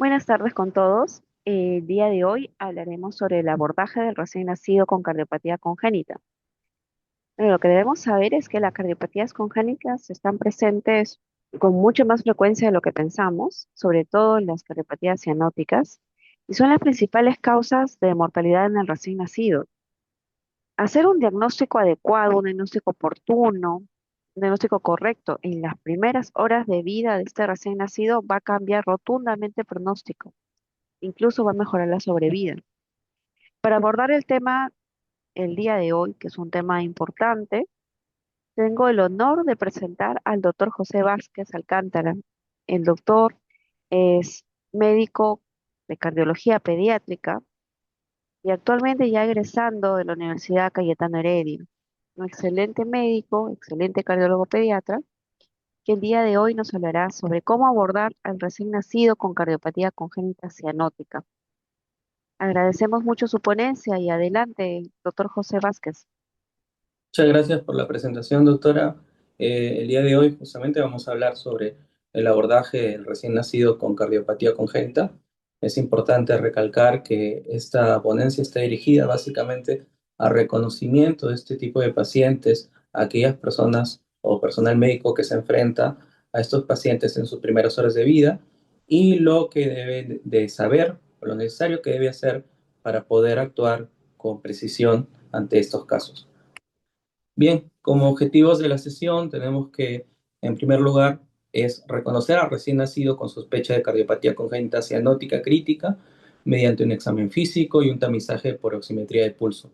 Buenas tardes con todos. El día de hoy hablaremos sobre el abordaje del recién nacido con cardiopatía congénita. Lo que debemos saber es que las cardiopatías congénitas están presentes con mucha más frecuencia de lo que pensamos, sobre todo en las cardiopatías cianóticas, y son las principales causas de mortalidad en el recién nacido. Hacer un diagnóstico adecuado, un diagnóstico oportuno, un diagnóstico correcto en las primeras horas de vida de este recién nacido va a cambiar rotundamente el pronóstico, incluso va a mejorar la sobrevida. Para abordar el tema el día de hoy, que es un tema importante, tengo el honor de presentar al doctor José Vázquez Alcántara. El doctor es médico de cardiología pediátrica y actualmente ya egresando de la Universidad Cayetano Heredia. Un excelente médico, excelente cardiólogo pediatra, que el día de hoy nos hablará sobre cómo abordar al recién nacido con cardiopatía congénita cianótica. Agradecemos mucho su ponencia y adelante, doctor José Vázquez. Muchas gracias por la presentación, doctora. El día de hoy justamente vamos a hablar sobre el abordaje del recién nacido con cardiopatía congénita. Es importante recalcar que esta ponencia está dirigida básicamente a reconocimiento de este tipo de pacientes, a aquellas personas o personal médico que se enfrenta a estos pacientes en sus primeras horas de vida y lo que debe de saber o lo necesario que debe hacer para poder actuar con precisión ante estos casos. Bien, como objetivos de la sesión tenemos que, en primer lugar, es reconocer al recién nacido con sospecha de cardiopatía congénita cianótica crítica mediante un examen físico y un tamizaje por oximetría de pulso.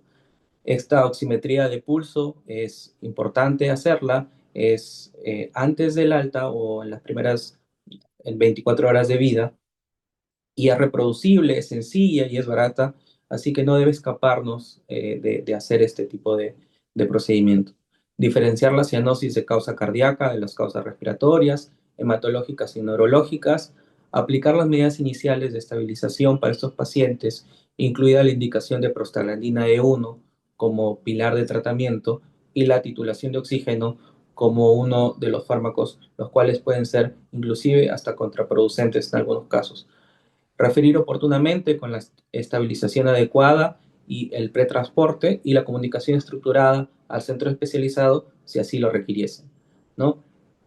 Esta oximetría de pulso es importante hacerla, es antes del alta o en las primeras en 24 horas de vida y es reproducible, es sencilla y es barata, así que no debe escaparnos de hacer este tipo de procedimiento. Diferenciar la cianosis de causa cardíaca de las causas respiratorias, hematológicas y neurológicas, aplicar las medidas iniciales de estabilización para estos pacientes, incluida la indicación de prostaglandina E1 como pilar de tratamiento y la titulación de oxígeno como uno de los fármacos, los cuales pueden ser inclusive hasta contraproducentes en algunos casos. Referir oportunamente con la estabilización adecuada y el pretransporte y la comunicación estructurada al centro especializado si así lo requiriese, ¿no?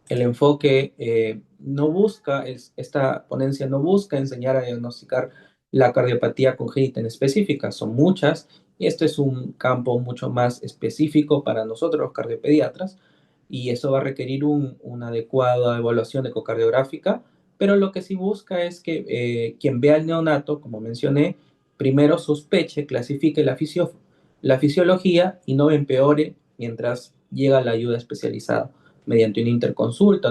El enfoque no busca, esta ponencia no busca enseñar a diagnosticar la cardiopatía congénita en específica, son muchas, y este es un campo mucho más específico para nosotros los cardiopediatras, y eso va a requerir una adecuada evaluación ecocardiográfica, pero lo que sí busca es que quien vea al neonato, como mencioné, primero sospeche, clasifique la fisiología y no empeore mientras llega la ayuda especializada mediante una interconsulta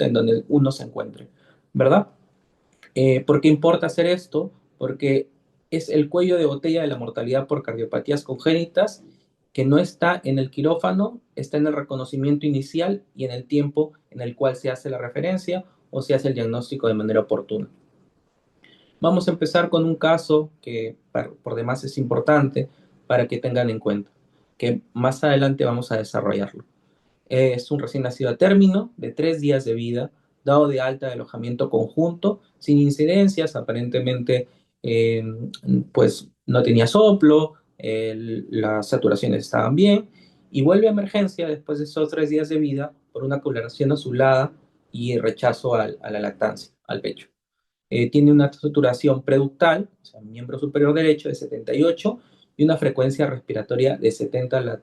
en donde uno se encuentre, ¿verdad? ¿Por qué importa hacer esto? Porque es el cuello de botella de la mortalidad por cardiopatías congénitas que no está en el quirófano, está en el reconocimiento inicial y en el tiempo en el cual se hace la referencia o se hace el diagnóstico de manera oportuna. Vamos a empezar con un caso que por demás es importante para que tengan en cuenta, que más adelante vamos a desarrollarlo. Es un recién nacido a término de 3 días de vida, dado de alta de alojamiento conjunto, sin incidencias, aparentemente eh, pues no tenía soplo, las saturaciones estaban bien, y vuelve a emergencia después de esos 3 días de vida por una coloración azulada y rechazo a la lactancia, al pecho. Tiene una saturación preductal, o sea, miembro superior derecho de 78 y una frecuencia respiratoria de 70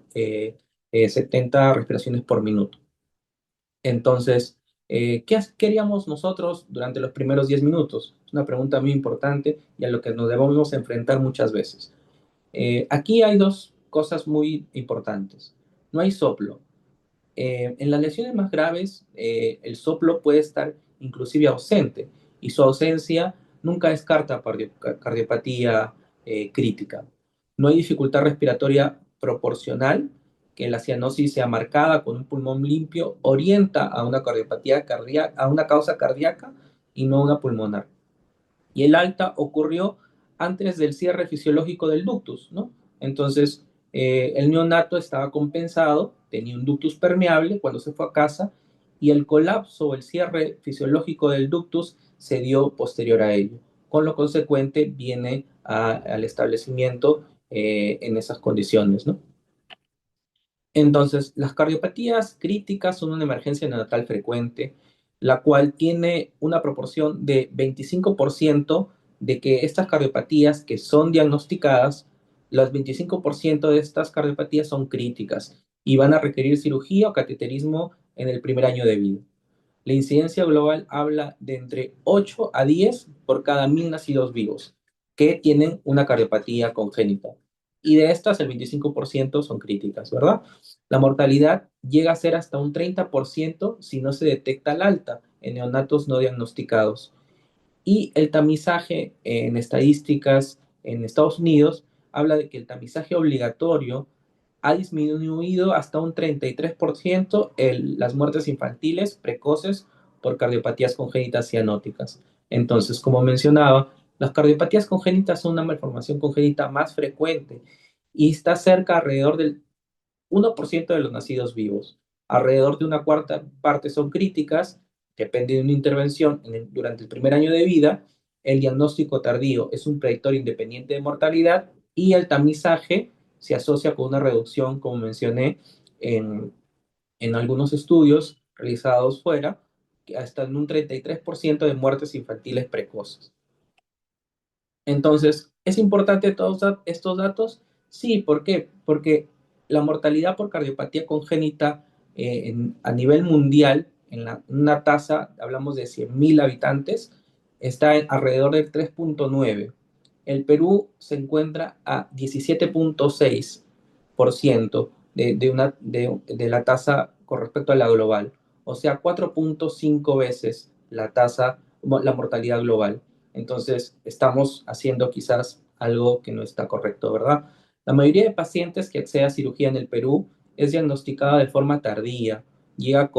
respiraciones por minuto. Entonces, ¿qué queríamos nosotros durante los primeros 10 minutos? Es una pregunta muy importante y a lo que nos debemos enfrentar muchas veces. Aquí hay dos cosas muy importantes. No hay soplo. En las lesiones más graves, el soplo puede estar inclusive ausente y su ausencia nunca descarta cardiopatía crítica. No hay dificultad respiratoria proporcional, que la cianosis sea marcada con un pulmón limpio orienta a una cardiopatía cardíaca, a una causa cardíaca y no una pulmonar. Y el alta ocurrió antes del cierre fisiológico del ductus, ¿no? Entonces, el neonato estaba compensado, tenía un ductus permeable cuando se fue a casa y el colapso o el cierre fisiológico del ductus se dio posterior a ello. Con lo consecuente viene al establecimiento en esas condiciones, ¿no? Entonces, las cardiopatías críticas son una emergencia neonatal frecuente, la cual tiene una proporción de 25% de que estas cardiopatías que son diagnosticadas, los 25% de estas cardiopatías son críticas y van a requerir cirugía o cateterismo en el primer año de vida. La incidencia global habla de entre 8 a 10 por cada 1000 nacidos vivos que tienen una cardiopatía congénita. Y de estas, el 25% son críticas, ¿verdad? La mortalidad llega a ser hasta un 30% si no se detecta al alta en neonatos no diagnosticados. Y el tamizaje en estadísticas en Estados Unidos habla de que el tamizaje obligatorio ha disminuido hasta un 33% las muertes infantiles precoces por cardiopatías congénitas cianóticas. Entonces, como mencionaba, las cardiopatías congénitas son una malformación congénita más frecuente y está cerca alrededor del 1% de los nacidos vivos. Alrededor de una cuarta parte son críticas, depende de una intervención durante el primer año de vida. El diagnóstico tardío es un predictor independiente de mortalidad y el tamizaje se asocia con una reducción, como mencioné, en, en algunos estudios realizados fuera, hasta en un 33% de muertes infantiles precoces. Entonces, ¿es importante todos estos datos? Sí, ¿por qué? Porque la mortalidad por cardiopatía congénita a nivel mundial, una tasa, hablamos de 100.000 habitantes, está alrededor del 3,9. El Perú se encuentra a 17,6% de la tasa con respecto a la global, o sea, 4,5 veces la mortalidad global. Entonces, estamos haciendo quizás algo que no está correcto, ¿verdad? La mayoría de pacientes que accede a cirugía en el Perú es diagnosticada de forma tardía, llega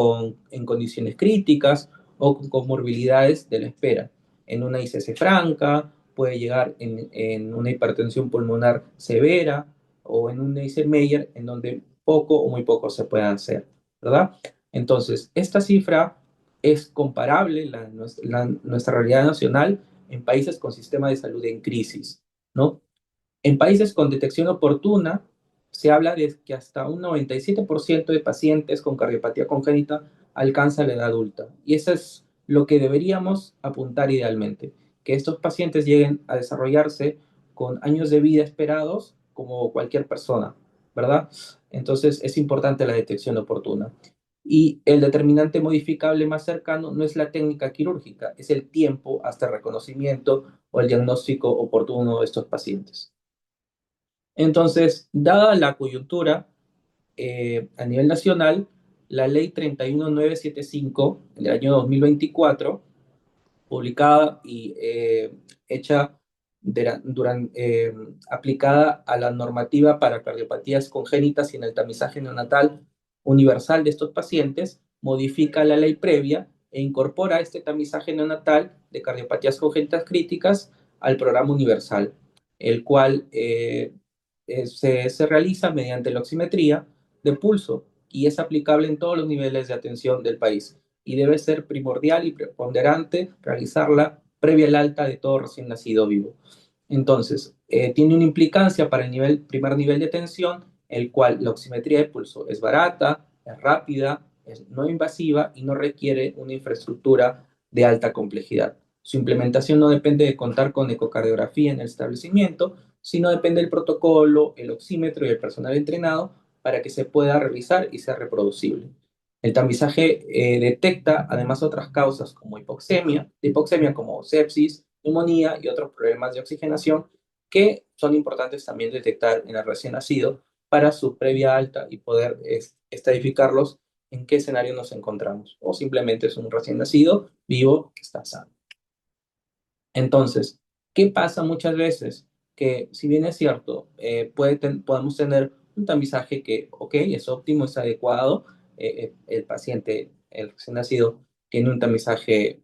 en condiciones críticas o con comorbilidades de la espera. En una ICC franca, puede llegar en una hipertensión pulmonar severa o en un IC Meyer, en donde poco o muy poco se puede hacer, ¿verdad? Entonces, esta cifra es comparable, nuestra realidad nacional, en países con sistema de salud en crisis, ¿no? En países con detección oportuna, se habla de que hasta un 97% de pacientes con cardiopatía congénita alcanza la edad adulta. Y eso es lo que deberíamos apuntar idealmente, que estos pacientes lleguen a desarrollarse con años de vida esperados como cualquier persona, ¿verdad? Entonces es importante la detección oportuna. Y el determinante modificable más cercano no es la técnica quirúrgica, es el tiempo hasta el reconocimiento o el diagnóstico oportuno de estos pacientes. Entonces, dada la coyuntura a nivel nacional, la ley 31975 del año 2024, publicada y hecha aplicada a la normativa para cardiopatías congénitas y en el tamizaje neonatal universal de estos pacientes, modifica la ley previa e incorpora este tamizaje neonatal de cardiopatías congénitas críticas al programa universal, el cual se realiza mediante la oximetría de pulso y es aplicable en todos los niveles de atención del país y debe ser primordial y preponderante realizarla previa al alta de todo recién nacido vivo. Entonces, tiene una implicancia para el primer nivel de atención, el cual la oximetría de pulso es barata, es rápida, es no invasiva y no requiere una infraestructura de alta complejidad. Su implementación no depende de contar con ecocardiografía en el establecimiento, sino depende del protocolo, el oxímetro y el personal entrenado para que se pueda realizar y sea reproducible. El tamizaje detecta además otras causas como hipoxemia como sepsis, neumonía y otros problemas de oxigenación que son importantes también detectar en el recién nacido para su previa alta y poder estadificarlos en qué escenario nos encontramos. O simplemente es un recién nacido vivo que está sano. Entonces, ¿qué pasa muchas veces? Que si bien es cierto, podemos tener un tamizaje que, ok, es óptimo, es adecuado, el paciente, el recién nacido, tiene un tamizaje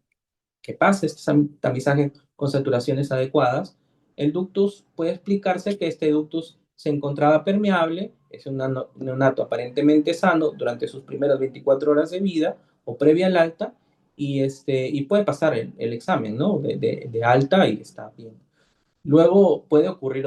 que pase, este tamizaje con saturaciones adecuadas, el ductus puede explicarse que este ductus se encontraba permeable, es un neonato aparentemente sano durante sus primeras 24 horas de vida o previa al alta, y puede pasar el examen, ¿no? De alta y está bien. Luego puede ocurrir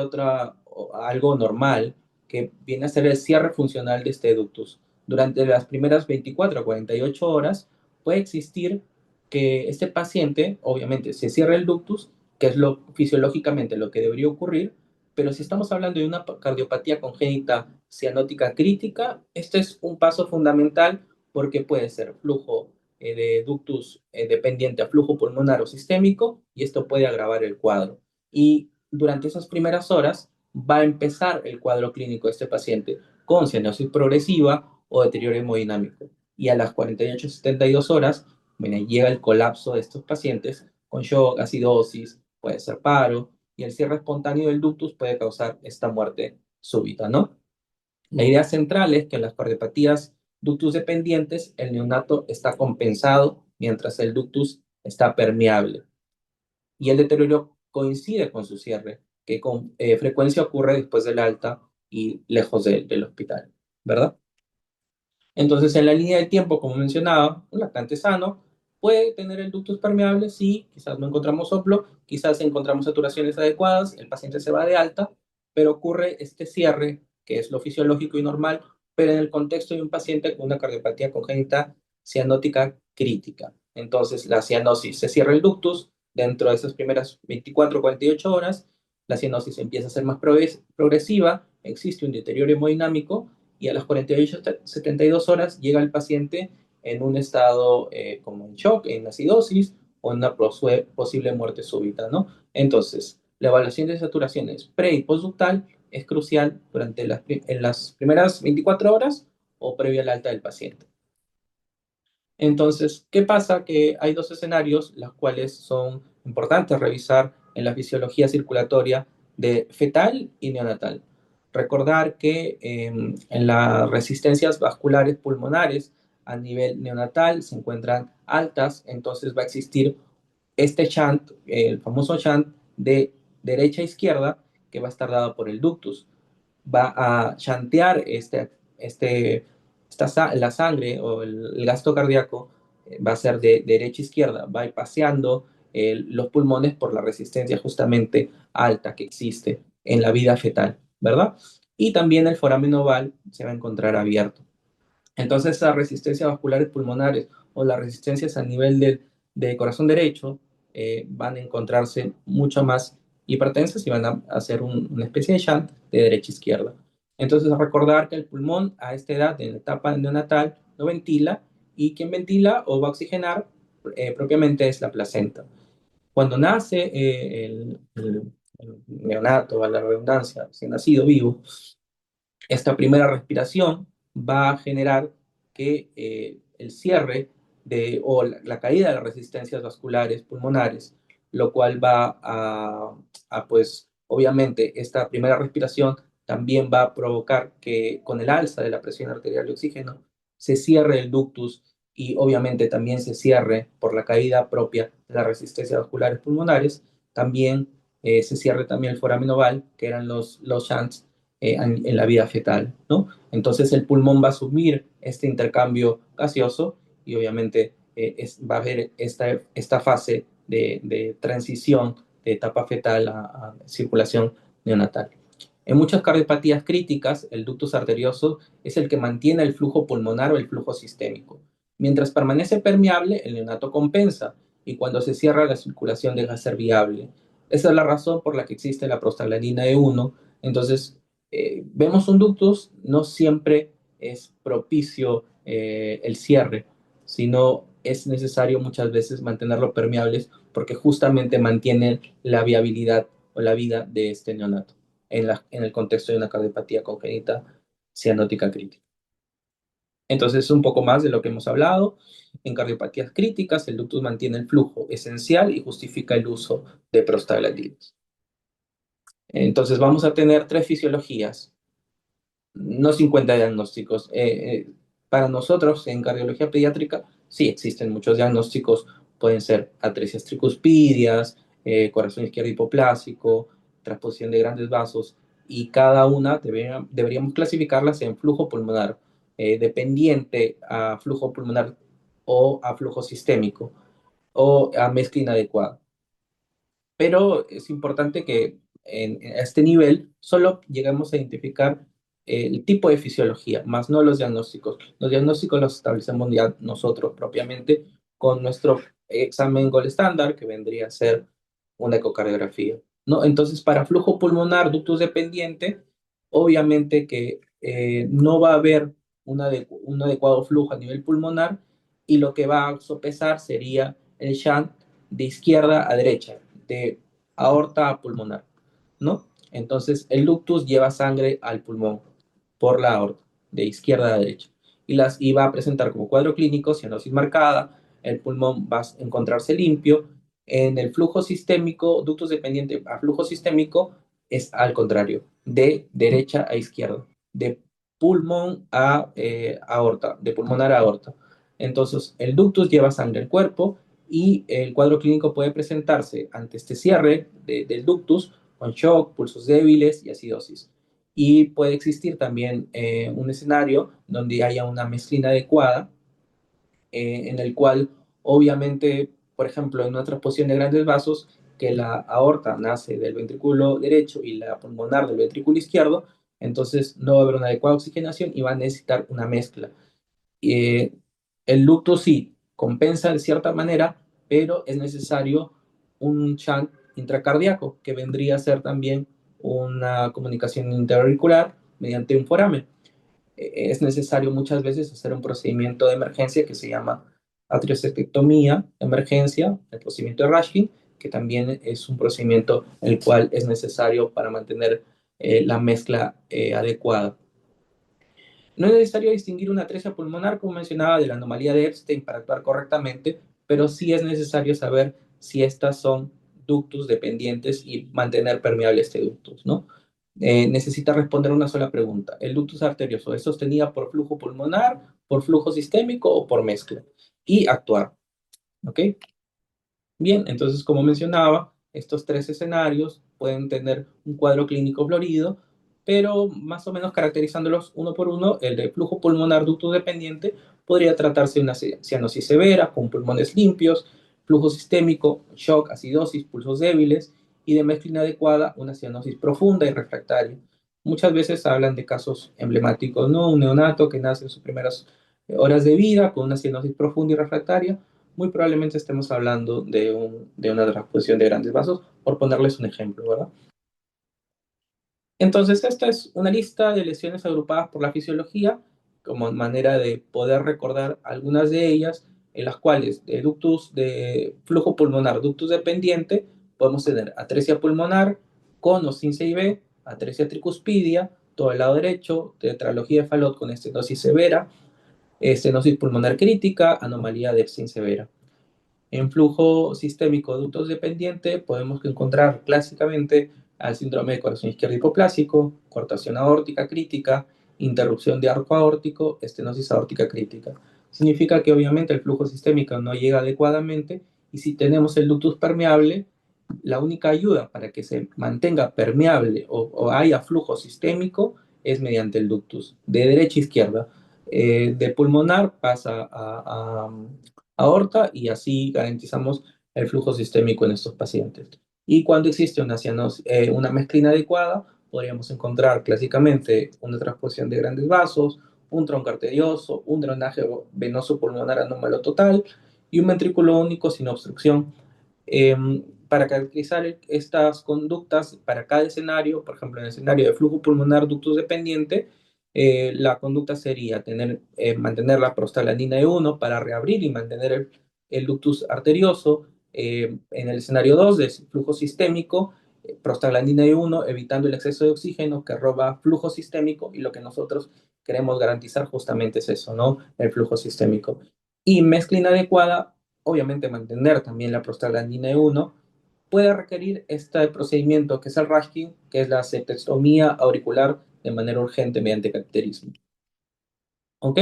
algo normal, que viene a ser el cierre funcional de este ductus. Durante las primeras 24 a 48 horas puede existir que este paciente, obviamente, se cierre el ductus, que es fisiológicamente lo que debería ocurrir, pero si estamos hablando de una cardiopatía congénita cianótica crítica, este es un paso fundamental porque puede ser flujo de ductus dependiente a flujo pulmonar o sistémico y esto puede agravar el cuadro y durante esas primeras horas va a empezar el cuadro clínico de este paciente con cianosis progresiva o deterioro hemodinámico. Y a las 48 72 horas, bueno, llega el colapso de estos pacientes con shock, acidosis, puede ser paro, y el cierre espontáneo del ductus puede causar esta muerte súbita, ¿no? La idea central es que en las cardiopatías ductus dependientes, el neonato está compensado mientras el ductus está permeable y el deterioro coincide con su cierre, que con frecuencia ocurre después del alta y lejos del hospital, ¿verdad? Entonces, en la línea de tiempo, como mencionaba, un lactante sano puede tener el ductus permeable, sí, quizás no encontramos soplo, quizás encontramos saturaciones adecuadas, el paciente se va de alta, pero ocurre este cierre, que es lo fisiológico y normal, pero en el contexto de un paciente con una cardiopatía congénita cianótica crítica. Entonces, la cianosis se cierra el ductus dentro de esas primeras 24 o 48 horas, la cianosis empieza a ser más progresiva, existe un deterioro hemodinámico y a las 48 72 horas llega el paciente en un estado como en shock, en acidosis o en una posible muerte súbita, ¿no? Entonces, la evaluación de saturaciones pre y postductal es crucial en las primeras 24 horas o previa al alta del paciente. Entonces, ¿qué pasa? Que hay dos escenarios, los cuales son importantes revisar en la fisiología circulatoria de fetal y neonatal. Recordar que en las resistencias vasculares pulmonares a nivel neonatal se encuentran altas, entonces va a existir este shunt, el famoso shunt de derecha a izquierda, que va a estar dado por el ductus va a chantear la sangre o el gasto cardíaco va a ser de derecha a izquierda, va a ir paseando los pulmones por la resistencia justamente alta que existe en la vida fetal, ¿verdad? Y también el foramen oval se va a encontrar abierto. Entonces, las resistencias vasculares pulmonares o las resistencias a nivel de corazón derecho van a encontrarse mucho más hipertensas y van a hacer una especie de shunt de derecha a izquierda. Entonces, recordar que el pulmón a esta edad, en la etapa neonatal, no ventila y quien ventila o va a oxigenar propiamente es la placenta. Cuando nace el neonato, a la redundancia, recién nacido vivo, esta primera respiración va a generar que el cierre o la caída de las resistencias vasculares pulmonares, lo cual va pues, obviamente, esta primera respiración también va a provocar que con el alza de la presión arterial de oxígeno se cierre el ductus y obviamente también se cierre por la caída propia de las resistencias vasculares pulmonares, también se cierre también el foramen oval, que eran los shunts en la vida fetal, ¿no? Entonces el pulmón va a asumir este intercambio gaseoso y obviamente va a haber esta fase de transición de etapa fetal a circulación neonatal. En muchas cardiopatías críticas, el ductus arterioso es el que mantiene el flujo pulmonar o el flujo sistémico. Mientras permanece permeable, el neonato compensa y cuando se cierra la circulación deja de ser viable. Esa es la razón por la que existe la prostaglandina E1. Entonces, vemos un ductus, no siempre es propicio el cierre, sino es necesario muchas veces mantenerlo permeables porque justamente mantienen la viabilidad o la vida de este neonato en el contexto de una cardiopatía congénita cianótica crítica. Entonces, un poco más de lo que hemos hablado. En cardiopatías críticas, el ductus mantiene el flujo esencial y justifica el uso de prostaglandinas. Entonces, vamos a tener tres fisiologías no 50 diagnósticos. Para nosotros en cardiología pediátrica sí existen muchos diagnósticos, pueden ser atresias tricuspidias, corazón izquierdo hipoplásico, transposición de grandes vasos y cada una deberíamos clasificarlas en flujo pulmonar dependiente a flujo pulmonar o a flujo sistémico. o a mezcla inadecuada. Pero es importante que a este nivel solo lleguemos a identificar el tipo de fisiología, más no los diagnósticos. Los diagnósticos los establecemos ya nosotros propiamente con nuestro examen gold estándar, que vendría a ser una ecocardiografía, ¿no? Entonces, para flujo pulmonar ductus dependiente, obviamente que no va a haber un adecuado flujo a nivel pulmonar, y lo que va a sopesar sería el shunt de izquierda a derecha, de aorta a pulmonar, ¿no? Entonces, el ductus lleva sangre al pulmón por la aorta, de izquierda a derecha. Y va a presentar como cuadro clínico cianosis marcada, el pulmón va a encontrarse limpio. En el flujo sistémico, ductus dependiente a flujo sistémico, es al contrario, de derecha a izquierda, de pulmón a aorta, de pulmonar a aorta. Entonces, el ductus lleva sangre al cuerpo, y el cuadro clínico puede presentarse ante este cierre del ductus con shock, pulsos débiles y acidosis. Y puede existir también un escenario donde haya una mezcla inadecuada, en el cual obviamente, por ejemplo, en una transposición de grandes vasos, que la aorta nace del ventrículo derecho y la pulmonar del ventrículo izquierdo, entonces no va a haber una adecuada oxigenación y va a necesitar una mezcla. Eh, el ducto sí compensa de cierta manera, pero es necesario un shunt intracardíaco, que vendría a ser también una comunicación interauricular mediante un foramen. Es necesario muchas veces hacer un procedimiento de emergencia que se llama atriosectomía emergencia, el procedimiento de Rashkin, que también es un procedimiento el cual es necesario para mantener la mezcla adecuada. No es necesario distinguir una atresia pulmonar, como mencionaba, de la anomalía de Epstein para actuar correctamente, pero sí es necesario saber si estas son ductus dependientes y mantener permeable este ductus, ¿no? Necesita responder una sola pregunta. ¿El ductus arterioso es sostenida por flujo pulmonar, por flujo sistémico o por mezcla? Y actuar, ¿ok? Bien, entonces, como mencionaba, estos tres escenarios pueden tener un cuadro clínico florido, pero más o menos caracterizándolos uno por uno, el de flujo pulmonar ductus dependiente podría tratarse de una cianosis severa con pulmones limpios, flujo sistémico, shock, acidosis, pulsos débiles, y de mezcla inadecuada, una cianosis profunda y refractaria. Muchas veces hablan de casos emblemáticos, ¿no? Un neonato que nace en sus primeras horas de vida con una cianosis profunda y refractaria. Muy probablemente estemos hablando de una transposición de grandes vasos, por ponerles un ejemplo, ¿verdad? Entonces, esta es una lista de lesiones agrupadas por la fisiología, como manera de poder recordar algunas de ellas, en las cuales de ductus de flujo pulmonar, ductus dependiente, podemos tener atresia pulmonar con o sin CIB, atresia tricuspidia, todo el lado derecho, tetralogía de Fallot con estenosis severa, estenosis pulmonar crítica, anomalía de Epstein severa. En flujo sistémico ductos dependiente podemos encontrar clásicamente al síndrome de corazón izquierdo hipoplásico, cortación aórtica crítica, interrupción de arco aórtico, estenosis aórtica crítica. Significa que obviamente el flujo sistémico no llega adecuadamente, y si tenemos el ductus permeable, la única ayuda para que se mantenga permeable o haya flujo sistémico es mediante el ductus, de derecha a izquierda. De pulmonar pasa a aorta, y así garantizamos el flujo sistémico en estos pacientes. Y cuando existe una mezcla inadecuada, podríamos encontrar clásicamente una transposición de grandes vasos, un tronco arterioso, un drenaje venoso pulmonar anómalo total y un ventrículo único sin obstrucción. Para caracterizar estas conductas para cada escenario, por ejemplo, en el escenario de flujo pulmonar ductus dependiente, la conducta sería mantener la prostaglandina E1 para reabrir y mantener el ductus arterioso. En el escenario 2 de flujo sistémico, prostaglandina E1 evitando el exceso de oxígeno que roba flujo sistémico, y lo que nosotros queremos garantizar justamente es eso, ¿no? El flujo sistémico. Y mezcla inadecuada, obviamente mantener también la prostaglandina E1, puede requerir este procedimiento que es el Rashkin, que es la septicemia auricular de manera urgente mediante cateterismo. ¿Ok?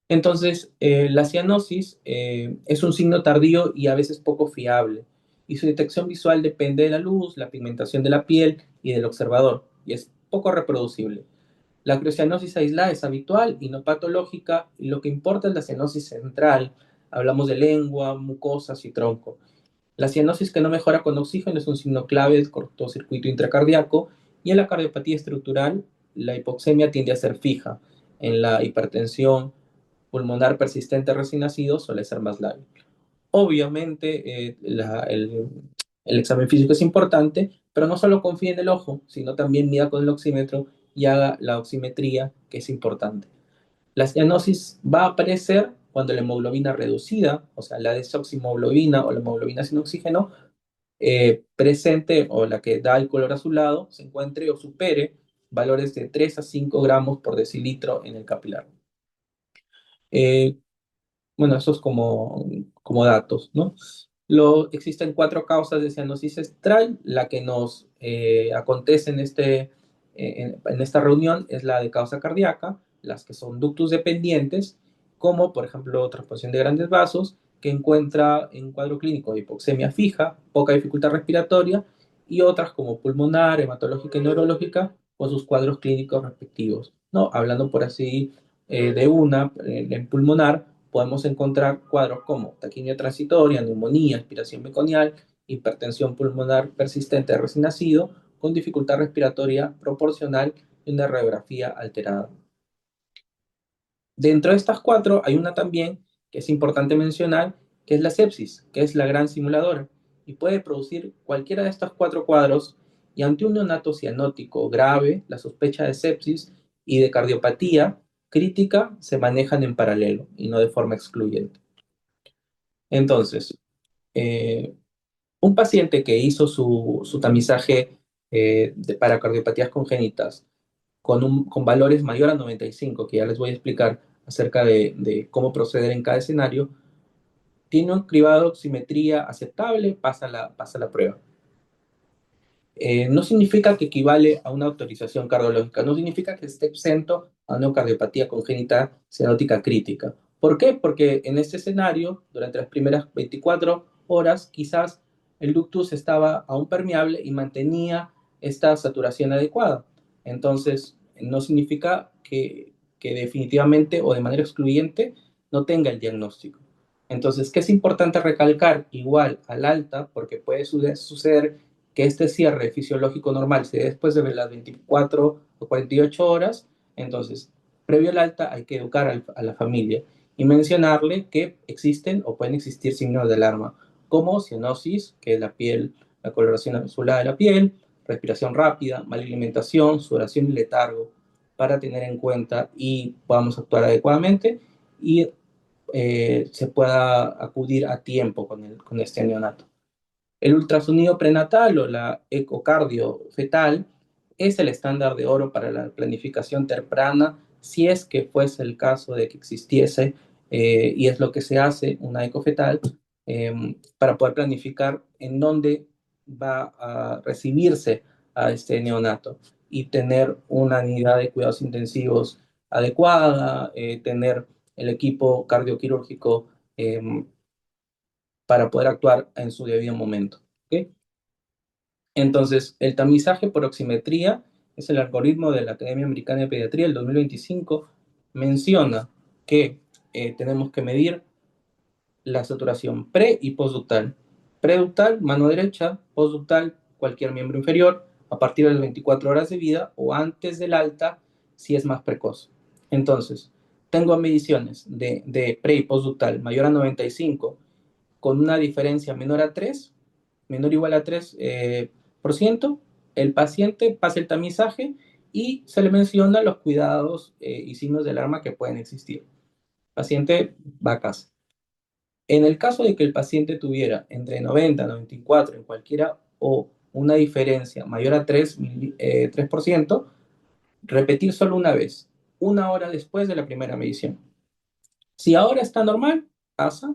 Entonces, la cianosis es un signo tardío y a veces poco fiable, y su detección visual depende de la luz, la pigmentación de la piel y del observador, y es poco reproducible. La criocianosis aislada es habitual y no patológica, y lo que importa es la cianosis central, Hablamos de lengua, mucosas y tronco. La cianosis que no mejora con oxígeno es un signo clave del cortocircuito intracardíaco, y en la cardiopatía estructural la hipoxemia tiende a ser fija. En la hipertensión pulmonar persistente recién nacido suele ser más leve. Obviamente, el examen físico es importante, pero no solo confíe en el ojo, sino también mida con el oxímetro y haga la oximetría, que es importante. La cianosis va a aparecer cuando la hemoglobina reducida, o sea, la desoximoglobina o la hemoglobina sin oxígeno, presente o la que da el color azulado, se encuentre o supere valores de 3 a 5 gramos por decilitro en el capilar. Eh, bueno, eso es como datos, ¿no? Existen cuatro causas de cianosis central. La que nos acontece en esta reunión es la de causa cardíaca, las que son ductus dependientes, como por ejemplo transposición de grandes vasos, que encuentra en un cuadro clínico de hipoxemia fija, poca dificultad respiratoria, y otras como pulmonar, hematológica y neurológica, con sus cuadros clínicos respectivos, ¿no? Hablando por así de en pulmonar, podemos encontrar cuadros como taquimia transitoria, neumonía, aspiración meconial, hipertensión pulmonar persistente de recién nacido, con dificultad respiratoria proporcional y una radiografía alterada. Dentro de estas cuatro hay una también que es importante mencionar, que es la sepsis, que es la gran simuladora, y puede producir cualquiera de estos cuatro cuadros, y ante un neonato cianótico grave, la sospecha de sepsis y de cardiopatía crítica se manejan en paralelo y no de forma excluyente. Entonces, eh, un paciente que hizo su tamizaje para cardiopatías congénitas con valores mayor a 95, que ya les voy a explicar acerca de cómo proceder en cada escenario, tiene un cribado de oximetría aceptable, pasa la prueba. No significa que equivale a una autorización cardiológica, no significa que esté exento a una cardiopatía congénita cianótica crítica. ¿Por qué? Porque en este escenario, durante las primeras 24 horas, quizás el ductus estaba aún permeable y mantenía esta saturación adecuada. Entonces, no significa que definitivamente o de manera excluyente no tenga el diagnóstico. Entonces, ¿qué es importante recalcar? Igual al alta, porque puede suceder que este cierre fisiológico normal se dé después de las 24 o 48 horas. Entonces, previo al alta hay que educar a la familia y mencionarle que existen o pueden existir signos de alarma, como cianosis, que es la piel, la coloración azulada de la piel, respiración rápida, mala alimentación, sudoración y letargo, para tener en cuenta y podamos actuar adecuadamente y se pueda acudir a tiempo con este neonato. El ultrasonido prenatal o la ecocardio fetal es el estándar de oro para la planificación temprana, si es que fuese el caso de que existiese, y es lo que se hace, una ecofetal, para poder planificar en dónde va a recibirse a este neonato y tener una unidad de cuidados intensivos adecuada, tener el equipo cardioquirúrgico para poder actuar en su debido momento. ¿Okay? Entonces, el tamizaje por oximetría es el algoritmo de la Academia Americana de Pediatría del 2025. Menciona que tenemos que medir la saturación pre y postductal. Preductal, mano derecha; postductal, cualquier miembro inferior, a partir de las 24 horas de vida o antes del alta, si es más precoz. Entonces, tengo mediciones de pre y postductal mayor a 95, con una diferencia menor a 3, menor o igual a 3%, el paciente pasa el tamizaje y se le menciona los cuidados y signos de alarma que pueden existir. El paciente va a casa. En el caso de que el paciente tuviera entre 90 y 94 en cualquiera o una diferencia mayor a 3%, repetir solo una vez, una hora después de la primera medición. Si ahora está normal, pasa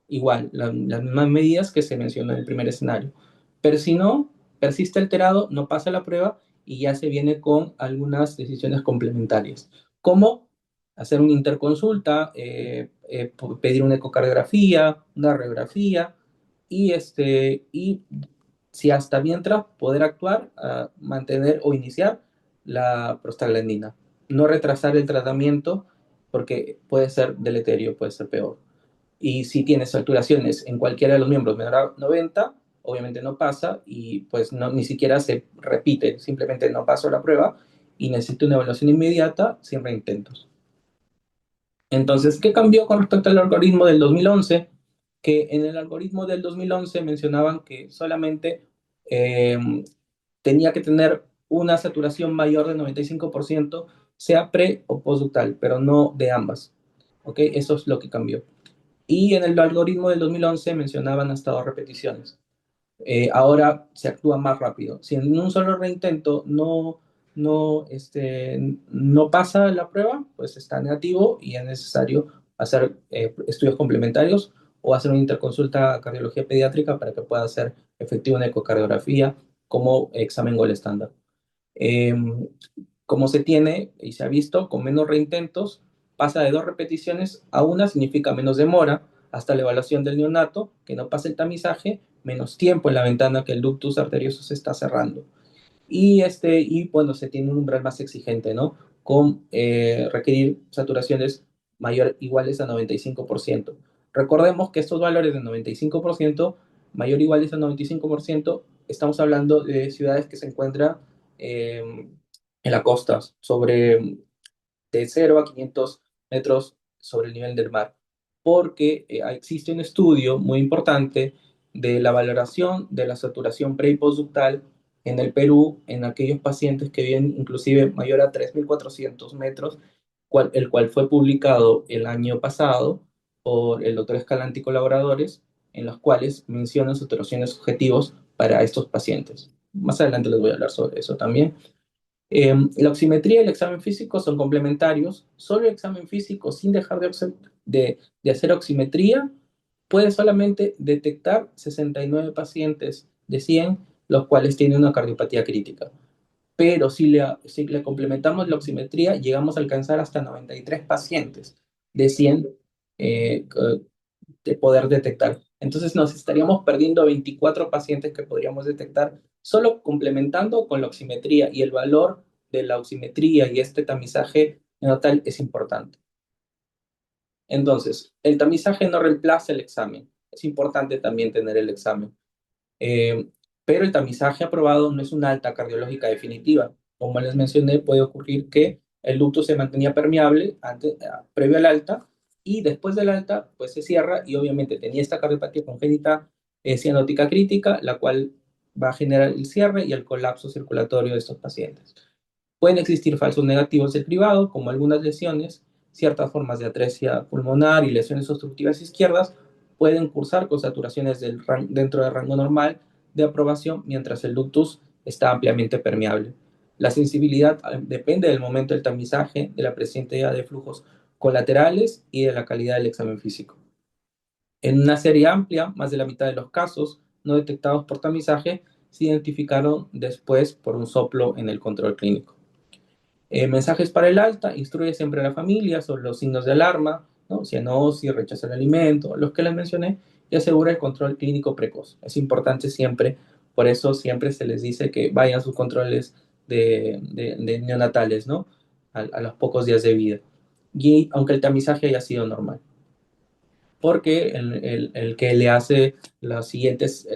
igual, las mismas medidas que se mencionó en el primer escenario. Pero si no, persiste alterado, no pasa la prueba y ya se viene con algunas decisiones complementarias, como hacer una interconsulta, pedir una ecocardiografía, una radiografía y si hasta mientras poder actuar, mantener o iniciar la prostaglandina. No retrasar el tratamiento porque puede ser deleterio, puede ser peor. Y si tienes saturaciones en cualquiera de los miembros menor a 90, obviamente no pasa y pues no, ni siquiera se repite, simplemente no pasó la prueba y necesito una evaluación inmediata sin reintentos. Entonces, ¿qué cambió con respecto al algoritmo del 2011? Que en el algoritmo del 2011 mencionaban que solamente eh, tenía que tener una saturación mayor del 95%, sea pre o postductal, pero no de ambas. ¿Ok? Eso es lo que cambió. Y en el algoritmo del 2011 mencionaban hasta 2 repeticiones. Ahora se actúa más rápido. Si en un solo reintento no pasa la prueba, pues está negativo y es necesario hacer estudios complementarios o hacer una interconsulta a cardiología pediátrica para que pueda ser efectiva una ecocardiografía como examen gol estándar. Eh, Como se tiene y se ha visto, con menos reintentos, pasa de 2 repeticiones a una, significa menos demora hasta la evaluación del neonato, que no pasa el tamizaje, menos tiempo en la ventana que el ductus arterioso se está cerrando. Y bueno, se tiene un umbral más exigente, ¿no? Con requerir saturaciones mayor iguales a 95%. Recordemos que estos valores de 95%, mayor o iguales a 95%, estamos hablando de ciudades que se encuentran en la costa, sobre de 0 a 500 metros sobre el nivel del mar, porque existe un estudio muy importante de la valoración de la saturación pre y postductal en el Perú en aquellos pacientes que viven inclusive mayor a 3.400 metros, el cual fue publicado el año pasado por el doctor Escalante y colaboradores, en los cuales mencionan saturaciones objetivos para estos pacientes. Más adelante les voy a hablar sobre eso también. La oximetría y el examen físico son complementarios. Solo el examen físico, sin dejar de hacer oximetría, puede solamente detectar 69 pacientes de 100, los cuales tienen una cardiopatía crítica. Pero si le complementamos la oximetría, llegamos a alcanzar hasta 93 pacientes de 100 eh, de poder detectar. Entonces nos estaríamos perdiendo 24 pacientes que podríamos detectar solo complementando con la oximetría, y el valor de la oximetría y este tamizaje neonatal es importante. Entonces, el tamizaje no reemplaza el examen. Es importante también tener el examen. Eh, pero el tamizaje aprobado no es una alta cardiológica definitiva. Como les mencioné, puede ocurrir que el ducto se mantenía permeable previo al alta y después del alta pues se cierra y obviamente tenía esta cardiopatía congénita cianótica crítica, la cual va a generar el cierre y el colapso circulatorio de estos pacientes. Pueden existir falsos negativos del cribado, como algunas lesiones, ciertas formas de atresia pulmonar y lesiones obstructivas izquierdas pueden cursar con saturaciones dentro del rango normal de aprobación mientras el ductus está ampliamente permeable. La sensibilidad depende del momento del tamizaje, de la presencia de flujos colaterales y de la calidad del examen físico. En una serie amplia, más de la mitad de los casos no detectados por tamizaje se identificaron después por un soplo en el control clínico. Mensajes para el alta: instruye siempre a la familia sobre los signos de alarma, ¿no? Cianosis, rechazo al alimento, los que les mencioné, y asegura el control clínico precoz. Es importante siempre, por eso siempre se les dice que vayan a sus controles de neonatales, ¿no? A los pocos días de vida. Y aunque el tamizaje haya sido normal, porque el que le hace las siguientes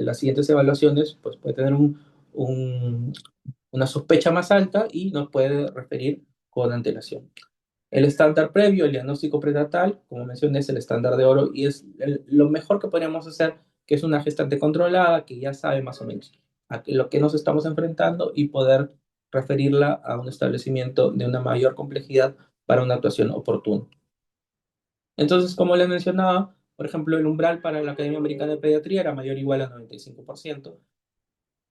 evaluaciones pues puede tener un, una sospecha más alta y nos puede referir con antelación. El estándar previo, el diagnóstico prenatal, como mencioné, es el estándar de oro y es lo mejor que podríamos hacer, que es una gestante controlada que ya sabe más o menos a lo que nos estamos enfrentando y poder referirla a un establecimiento de una mayor complejidad para una actuación oportuna. Entonces, como les mencionaba, por ejemplo, el umbral para la Academia Americana de Pediatría era mayor o igual a 95%.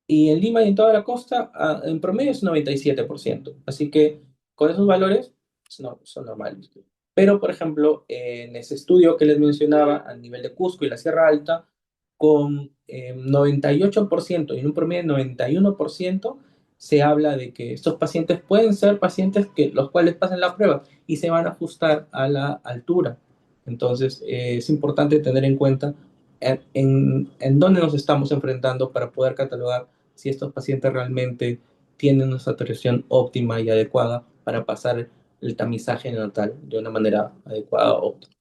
Y en Lima y en toda la costa, en promedio es 97%. Así que con esos valores no, son normales. Pero, por ejemplo, en ese estudio que les mencionaba a nivel de Cusco y la Sierra Alta, con 98% y en un promedio de 91%, se habla de que estos pacientes pueden ser pacientes que los cuales pasan la prueba y se van a ajustar a la altura. Entonces, es importante tener en cuenta en dónde nos estamos enfrentando para poder catalogar si estos pacientes realmente tienen una saturación óptima y adecuada para pasar el tamizaje neonatal de una manera adecuada o óptima.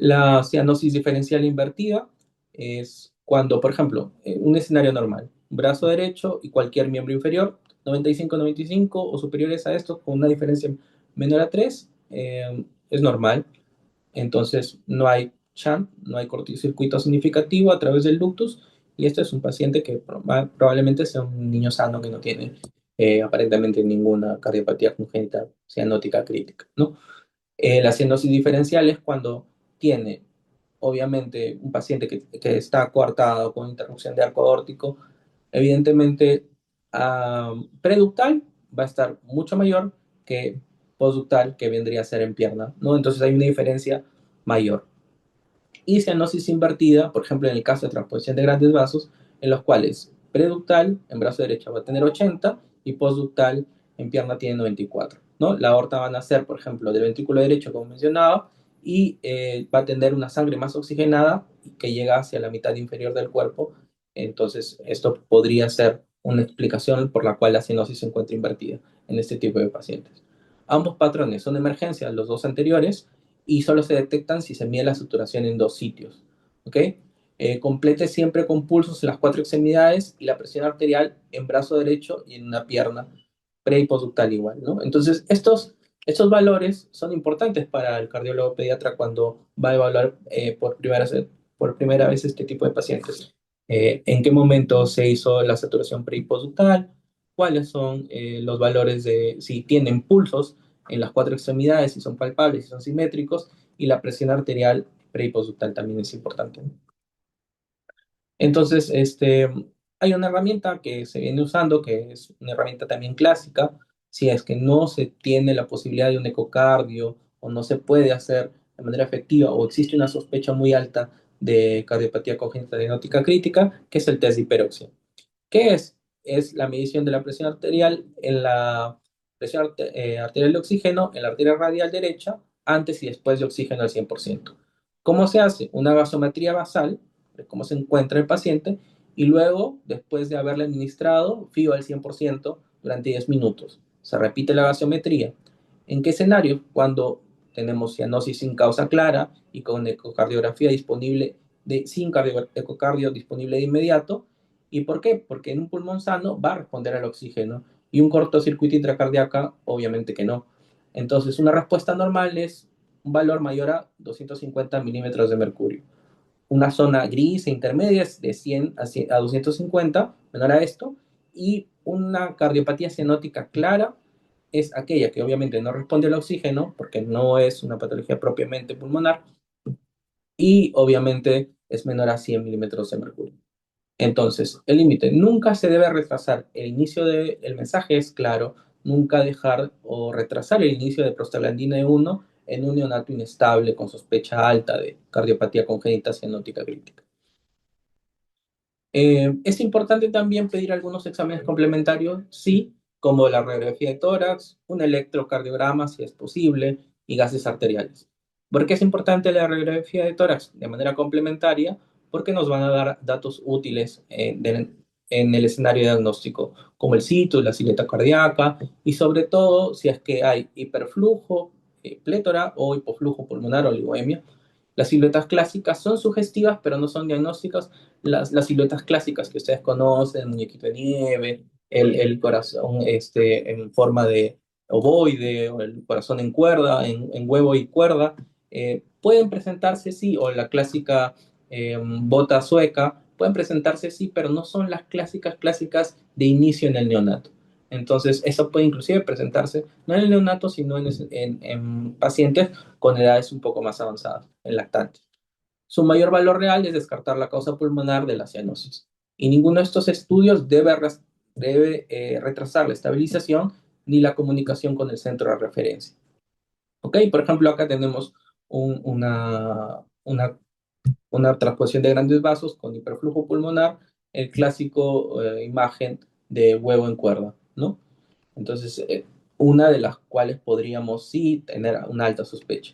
La cianosis diferencial invertida es cuando, por ejemplo, un escenario normal, brazo derecho y cualquier miembro inferior, 95-95 o superiores a esto, con una diferencia menor a 3, es normal. Entonces, no hay shunt, no hay cortocircuito significativo a través del ductus, y esto es un paciente que probablemente sea un niño sano que no tiene aparentemente ninguna cardiopatía congénita cianótica crítica, ¿no? La cianosis diferencial es cuando tiene, obviamente, un paciente que está coartado con interrupción de arco aórtico, evidentemente, preductal va a estar mucho mayor que postductal, que vendría a ser en pierna, ¿no? Entonces hay una diferencia mayor. Y cianosis invertida, por ejemplo, en el caso de transposición de grandes vasos, en los cuales preductal en brazo derecho va a tener 80 y postductal en pierna tiene 94, ¿no? La aorta va a nacer, por ejemplo, del ventrículo derecho, como mencionaba, y va a tener una sangre más oxigenada que llega hacia la mitad inferior del cuerpo. Entonces, esto podría ser una explicación por la cual la cianosis se encuentra invertida en este tipo de pacientes. Ambos patrones son de emergencia, los dos anteriores, y solo se detectan si se mide la saturación en dos sitios. ¿Ok? Complete siempre con pulsos en las cuatro extremidades y la presión arterial en brazo derecho y en una pierna pre y postductal igual, ¿no? Entonces, estos valores son importantes para el cardiólogo pediatra cuando va a evaluar por primera vez este tipo de pacientes. ¿En qué momento se hizo la saturación pre y postductal? ¿Cuáles son los valores de si tienen pulsos en las cuatro extremidades, si son palpables, si son simétricos, y la presión arterial pre y postductal también es importante? Entonces, hay una herramienta que se viene usando, que es una herramienta también clásica, si es que no se tiene la posibilidad de un ecocardio o no se puede hacer de manera efectiva o existe una sospecha muy alta de cardiopatía congénita diagnóstica crítica, que es el test de hiperoxia. ¿Qué es? Es la medición de la presión arterial en la arterial de oxígeno en la arteria radial derecha antes y después de oxígeno al 100%. ¿Cómo se hace? Una gasometría basal de cómo se encuentra el paciente y luego, después de haberle administrado FIO al 100% durante 10 minutos. Se repite la gasometría. ¿En qué escenario? Cuando tenemos cianosis sin causa clara y con ecocardiografía disponible sin ecocardio disponible de inmediato. ¿Y por qué? Porque en un pulmón sano va a responder al oxígeno y un cortocircuito intracardíaco, obviamente que no. Entonces, una respuesta normal es un valor mayor a 250 milímetros de mercurio. Una zona gris e intermedia es de 100 a 250, menor a esto, y una cardiopatía cianótica clara es aquella que obviamente no responde al oxígeno, porque no es una patología propiamente pulmonar, y obviamente es menor a 100 milímetros de mercurio. Entonces, el límite nunca se debe retrasar. El inicio del mensaje es claro, nunca dejar o retrasar el inicio de prostaglandina E1 en un neonato inestable con sospecha alta de cardiopatía congénita cianótica crítica. Es importante también pedir algunos exámenes complementarios, sí, como la radiografía de tórax, un electrocardiograma si es posible y gases arteriales. ¿Por qué es importante la radiografía de tórax de manera complementaria? Porque nos van a dar datos útiles en el escenario diagnóstico, como el situs, la silueta cardíaca y sobre todo si es que hay hiperflujo, plétora o hipoflujo pulmonar o oligoemia. Las siluetas clásicas son sugestivas, pero no son diagnósticas. Las siluetas clásicas que ustedes conocen, el muñequito de nieve, el corazón en forma de ovoide, o el corazón en cuerda, en huevo y cuerda, pueden presentarse sí, o la clásica bota sueca, pueden presentarse sí, pero no son las clásicas de inicio en el neonato. Entonces, eso puede inclusive presentarse no en el neonato, sino en pacientes con edades un poco más avanzadas, en lactantes. Su mayor valor real es descartar la causa pulmonar de la cianosis. Y ninguno de estos estudios debe retrasar la estabilización ni la comunicación con el centro de referencia. ¿Ok? Por ejemplo, acá tenemos una transposición de grandes vasos con hiperflujo pulmonar, el clásico imagen de huevo en cuerda, ¿no? Entonces, una de las cuales podríamos sí tener una alta sospecha.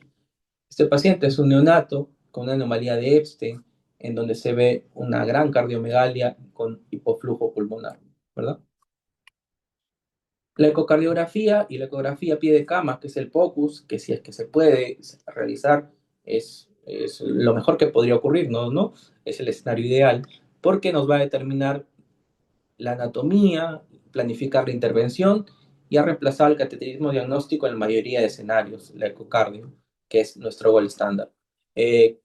Este paciente es un neonato con una anomalía de Epstein, en donde se ve una gran cardiomegalia con hipoflujo pulmonar, ¿verdad? La ecocardiografía y la ecografía a pie de cama, que es el POCUS, que si es que se puede realizar, es es lo mejor que podría ocurrir, ¿no? ¿No? Es el escenario ideal porque nos va a determinar la anatomía, planificar la intervención y ha reemplazado el cateterismo diagnóstico en la mayoría de escenarios, el ecocardio, que es nuestro gol estándar. Eh,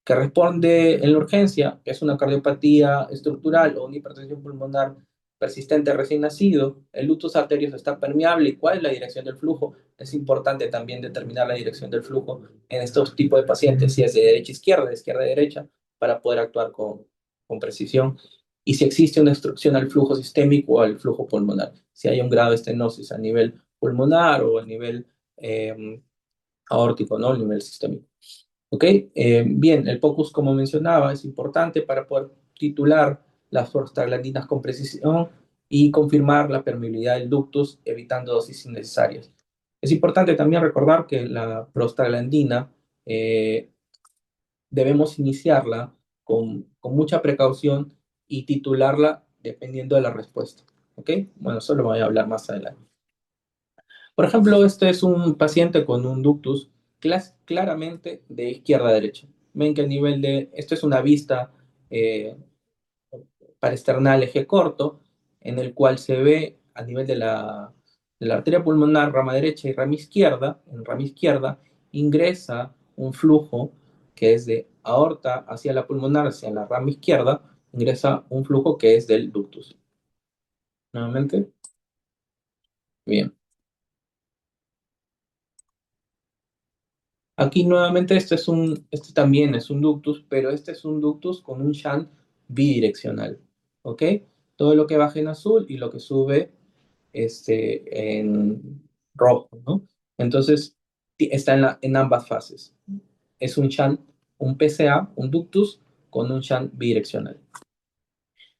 que responde en la urgencia, que es una cardiopatía estructural o una hipertensión pulmonar persistente recién nacido, el ductus arterioso está permeable y cuál es la dirección del flujo. Es importante también determinar la dirección del flujo en estos tipos de pacientes, si es de derecha a izquierda, de izquierda a derecha, para poder actuar con precisión y si existe una obstrucción al flujo sistémico o al flujo pulmonar, si hay un grado de estenosis a nivel pulmonar o a nivel aórtico, ¿no? A nivel sistémico. ¿Ok? Bien, el POCUS, como mencionaba, es importante para poder titular las prostaglandinas con precisión y confirmar la permeabilidad del ductus, evitando dosis innecesarias. Es importante también recordar que la prostaglandina debemos iniciarla con mucha precaución y titularla dependiendo de la respuesta. ¿Ok? Bueno, eso lo voy a hablar más adelante. Por ejemplo, este es un paciente con un ductus claramente de izquierda a derecha. Ven que a nivel de, esto es una vista eh, paresternal eje corto, en el cual se ve a nivel de la arteria pulmonar, rama derecha y rama izquierda, en rama izquierda ingresa un flujo que es de aorta hacia la pulmonar, hacia la rama izquierda, ingresa un flujo que es del ductus. Nuevamente, bien. Aquí nuevamente este también es un ductus, pero este es un ductus con un shunt bidireccional, ¿ok? Todo lo que baja en azul y lo que sube en rojo, ¿no? Entonces, está en ambas fases. Es un shunt, un PCA, un ductus con un shunt bidireccional.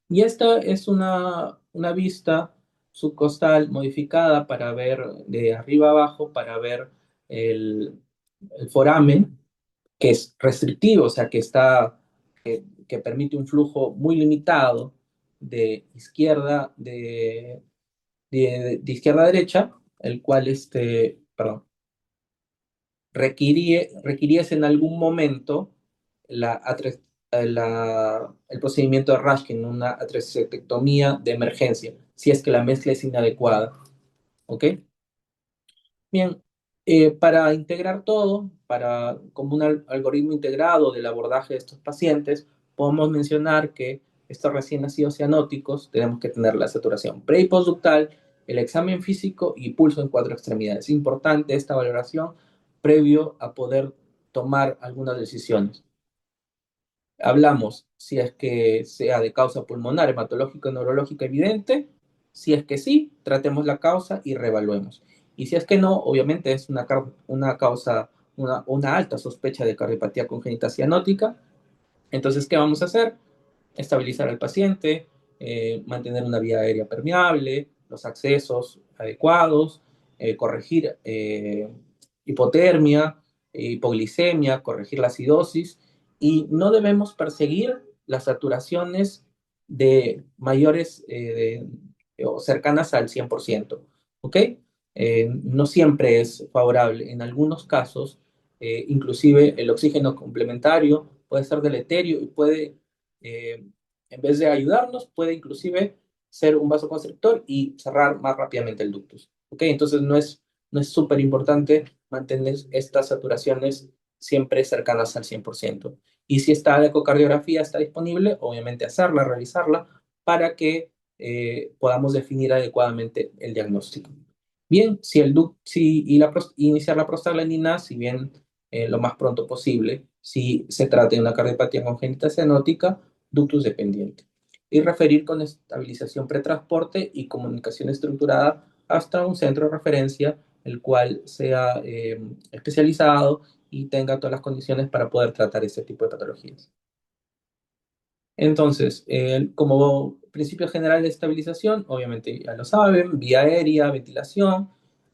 Y esta es una vista subcostal modificada para ver de arriba abajo, para ver el, el foramen, que es restrictivo, o sea, que permite un flujo muy limitado de izquierda, de izquierda a derecha, el cual, perdón, requiriese en algún momento la, el procedimiento de Rashkin, una atracectomía de emergencia, si es que la mezcla es inadecuada. ¿Ok? Bien, para integrar todo, como un algoritmo integrado del abordaje de estos pacientes, podemos mencionar que estos recién nacidos cianóticos tenemos que tener la saturación pre y postductal, el examen físico y pulso en cuatro extremidades. Es importante esta valoración previo a poder tomar algunas decisiones. Hablamos si es que sea de causa pulmonar, hematológica, neurológica evidente. Si es que sí, tratemos la causa y reevaluemos. Y si es que no, obviamente es una causa, una alta sospecha de cardiopatía congénita cianótica. Entonces, ¿qué vamos a hacer? Estabilizar al paciente, mantener una vía aérea permeable, los accesos adecuados, corregir hipotermia, hipoglicemia, corregir la acidosis y no debemos perseguir las saturaciones de mayores o cercanas al 100%. ¿Ok? No siempre es favorable. En algunos casos, inclusive el oxígeno complementario puede ser deleterio y puede eh, en vez de ayudarnos, puede inclusive ser un vasoconstrictor y cerrar más rápidamente el ductus. ¿Ok? Entonces no es súper importante mantener estas saturaciones siempre cercanas al 100%. Y si esta ecocardiografía está disponible, obviamente hacerla, realizarla, para que podamos definir adecuadamente el diagnóstico. Bien, iniciar la prostaglandina, si bien lo más pronto posible, si se trata de una cardiopatía congénita cianótica, ductus dependiente. Y referir con estabilización pretransporte y comunicación estructurada hasta un centro de referencia, el cual sea especializado y tenga todas las condiciones para poder tratar ese tipo de patologías. Entonces, como principio general de estabilización, obviamente ya lo saben, vía aérea, ventilación,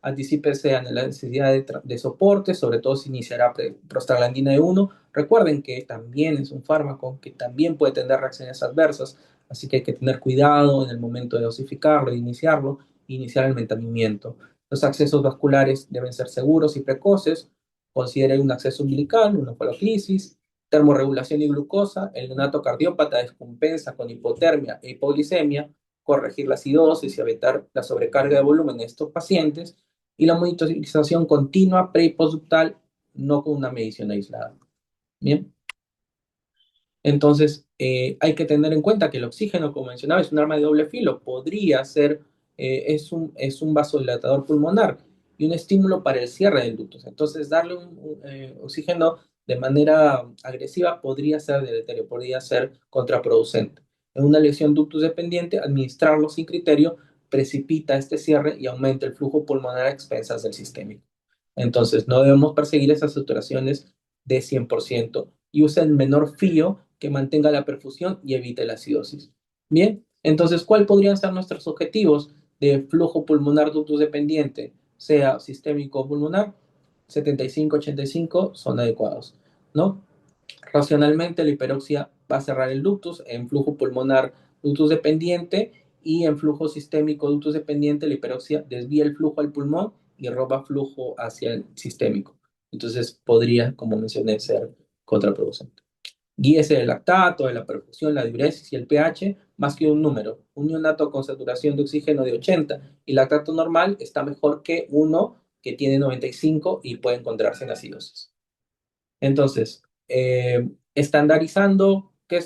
anticípese a la necesidad de soporte, sobre todo si iniciará prostaglandina E1. Recuerden que también es un fármaco que también puede tener reacciones adversas, así que hay que tener cuidado en el momento de dosificarlo, de iniciarlo, e iniciar el mantenimiento. Los accesos vasculares deben ser seguros y precoces. Considere un acceso umbilical, una poloclisis, Termorregulación y glucosa, el neonato cardiópata descompensa con hipotermia e hipoglicemia, corregir la acidosis y evitar la sobrecarga de volumen en estos pacientes, y la monitorización continua pre y postductal, no con una medición aislada. Bien. Entonces, hay que tener en cuenta que el oxígeno, como mencionaba, es un arma de doble filo. Podría ser, es un vasodilatador pulmonar y un estímulo para el cierre del ductus. Entonces, darle oxígeno de manera agresiva podría ser deleterio, podría ser contraproducente. En una lesión ductus dependiente, administrarlo sin criterio precipita este cierre y aumenta el flujo pulmonar a expensas del sistémico. Entonces, no debemos perseguir esas saturaciones de 100% y usa el menor fío que mantenga la perfusión y evite la acidosis. Bien, entonces, ¿cuáles podrían ser nuestros objetivos de flujo pulmonar ductus dependiente, sea sistémico o pulmonar? 75-85 son adecuados, ¿no? Racionalmente, la hiperoxia va a cerrar el ductus en flujo pulmonar ductus dependiente y en flujo sistémico ductus dependiente, la hiperoxia desvía el flujo al pulmón y roba flujo hacia el sistémico. Entonces podría, como mencioné, ser contraproducente. Guíese del lactato, de la perfusión, la diuresis y el pH, más que un número. Un neonato con saturación de oxígeno de 80 y lactato normal está mejor que uno que tiene 95 y puede encontrarse en acidosis. Entonces, estandarizando qué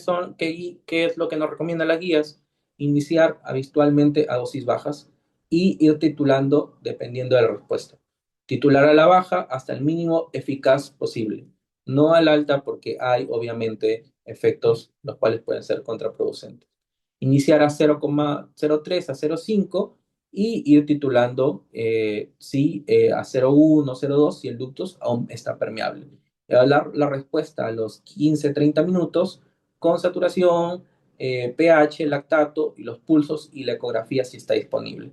es lo que nos recomiendan las guías, iniciar habitualmente a dosis bajas y ir titulando dependiendo de la respuesta. Titular a la baja hasta el mínimo eficaz posible, no a la alta porque hay obviamente efectos los cuales pueden ser contraproducentes. Iniciar a 0,03 a 0,5 y ir titulando a 0,1, 0,2 si el ductus aún está permeable. La respuesta a los 15-30 minutos con saturación, pH, lactato y los pulsos y la ecografía si está disponible.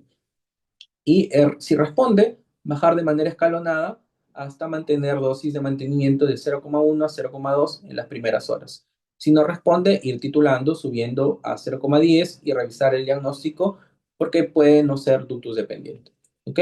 Y si responde, bajar de manera escalonada hasta mantener dosis de mantenimiento de 0,1 a 0,2 en las primeras horas. Si no responde, ir titulando, subiendo a 0,10 y revisar el diagnóstico porque puede no ser ductus dependiente. ¿Ok?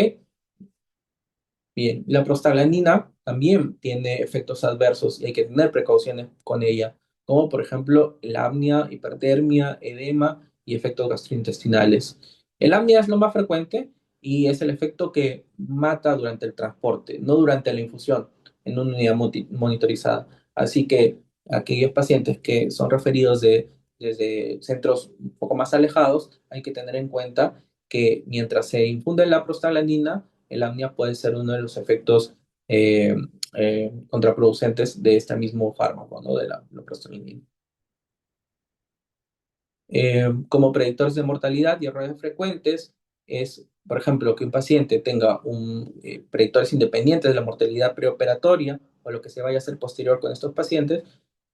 Bien, la prostaglandina también tiene efectos adversos y hay que tener precauciones con ella, como por ejemplo la apnea, hipertermia, edema y efectos gastrointestinales. El apnea es lo más frecuente y es el efecto que mata durante el transporte, no durante la infusión en una unidad monitorizada. Así que aquellos pacientes que son referidos desde centros un poco más alejados, hay que tener en cuenta que mientras se infunde la prostaglandina, el apnea puede ser uno de los efectos contraproducentes de este mismo fármaco, ¿no? De la prostaglandina. Como predictores de mortalidad y errores frecuentes es, por ejemplo, que un paciente tenga predictores independientes de la mortalidad preoperatoria o lo que se vaya a hacer posterior con estos pacientes,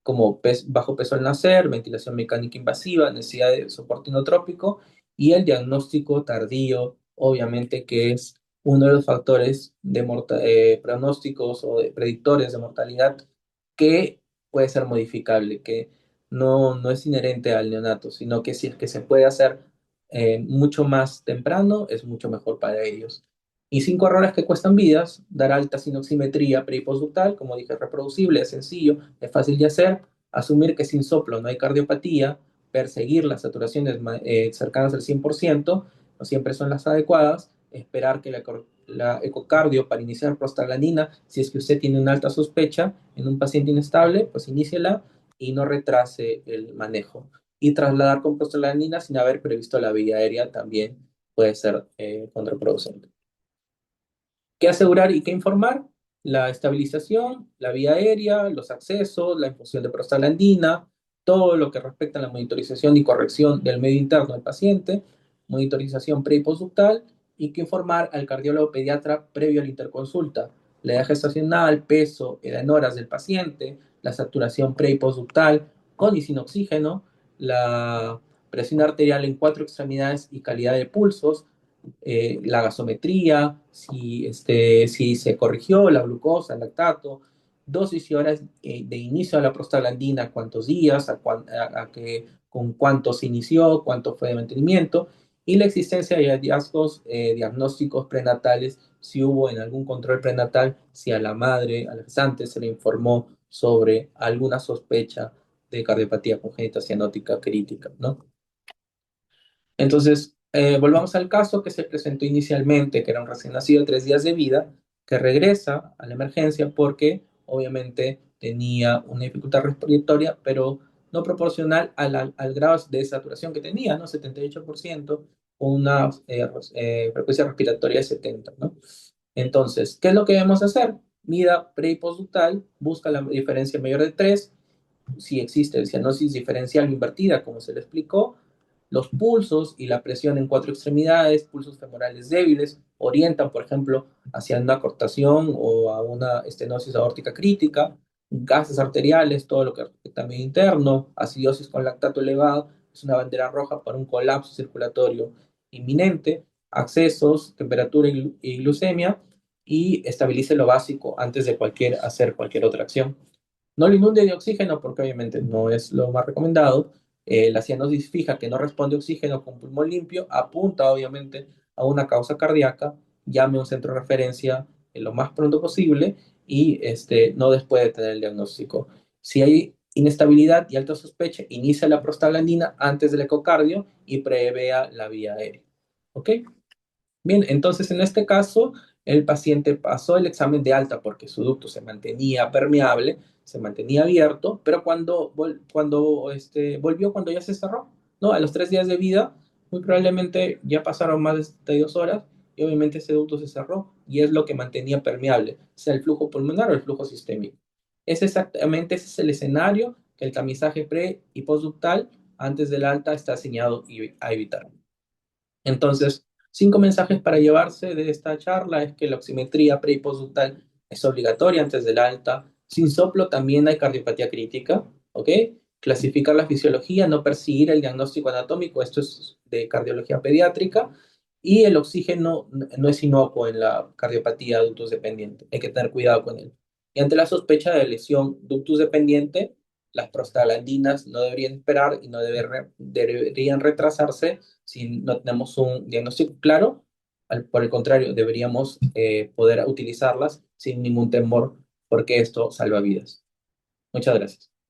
como bajo peso al nacer, ventilación mecánica invasiva, necesidad de soporte inotrópico y el diagnóstico tardío, obviamente que es uno de los factores de pronósticos o de predictores de mortalidad que puede ser modificable, que no es inherente al neonato, sino que si es que se puede hacer mucho más temprano, es mucho mejor para ellos. Y 5 errores que cuestan vidas: dar alta sin oximetría pre y postductal, como dije, reproducible, es sencillo, es fácil de hacer; asumir que sin soplo no hay cardiopatía; perseguir las saturaciones cercanas al 100%, no siempre son las adecuadas; esperar que la ecocardio para iniciar prostaglandina, si es que usted tiene una alta sospecha en un paciente inestable, pues iníciela y no retrase el manejo. Y trasladar con prostaglandina sin haber previsto la vía aérea también puede ser contraproducente. ¿Qué asegurar y qué informar? La estabilización, la vía aérea, los accesos, la infusión de prostaglandina, todo lo que respecta a la monitorización y corrección del medio interno del paciente, monitorización pre y postductal, y que informar al cardiólogo pediatra previo a la interconsulta, la edad gestacional, peso, edad en horas del paciente, la saturación pre y postductal con y sin oxígeno, la presión arterial en 4 extremidades y calidad de pulsos, la gasometría, si se corrigió la glucosa, el lactato, dosis y horas de inicio de la prostaglandina, cuántos días, con cuánto se inició, cuánto fue de mantenimiento, y la existencia de hallazgos diagnósticos prenatales, si hubo en algún control prenatal, si a la madre, a la gestante se le informó sobre alguna sospecha de cardiopatía congénita cianótica crítica, ¿no? Entonces, volvamos al caso que se presentó inicialmente, que era un recién nacido de 3 días de vida, que regresa a la emergencia porque obviamente tenía una dificultad respiratoria, pero no proporcional al grado de saturación que tenía, ¿no? 78%, una frecuencia respiratoria de 70, ¿no? Entonces, ¿qué es lo que debemos hacer? Mida pre y postductal, busca la diferencia mayor de 3. Si existe cianosis diferencial invertida, como se le explicó, los pulsos y la presión en cuatro extremidades, pulsos femorales débiles, orientan, por ejemplo, hacia una cortación o a una estenosis aórtica crítica, gases arteriales, todo lo que también interno, acidosis con lactato elevado, es una bandera roja para un colapso circulatorio inminente, accesos, temperatura y glucemia, y estabilice lo básico antes de hacer cualquier otra acción. No lo inunde de oxígeno porque obviamente no es lo más recomendado. La cianosis fija que no responde a oxígeno con pulmón limpio apunta obviamente a una causa cardíaca. Llame a un centro de referencia lo más pronto posible y no después de tener el diagnóstico. Si hay inestabilidad y alta sospecha, inicia la prostaglandina antes del ecocardio y prevea la vía aérea. ¿Ok? Bien, entonces en este caso el paciente pasó el examen de alta porque su ducto se mantenía permeable, se mantenía abierto, pero volvió cuando ya se cerró, ¿no? A los 3 días de vida, muy probablemente ya pasaron más de 72 horas y obviamente ese ducto se cerró y es lo que mantenía permeable, sea el flujo pulmonar o el flujo sistémico. Ese es el escenario que el tamizaje pre y postductal antes del alta está asignado a evitar. Entonces, 5 mensajes para llevarse de esta charla es que la oximetría pre y postductal es obligatoria antes del alta. Sin soplo también hay cardiopatía crítica, ¿ok? Clasificar la fisiología, no perseguir el diagnóstico anatómico, esto es de cardiología pediátrica. Y el oxígeno no es inocuo en la cardiopatía ductus dependiente, hay que tener cuidado con él. Y ante la sospecha de lesión ductus dependiente, las prostaglandinas no deberían esperar y no deberían retrasarse si no tenemos un diagnóstico claro. Por el contrario, deberíamos poder utilizarlas sin ningún temor porque esto salva vidas. Muchas gracias.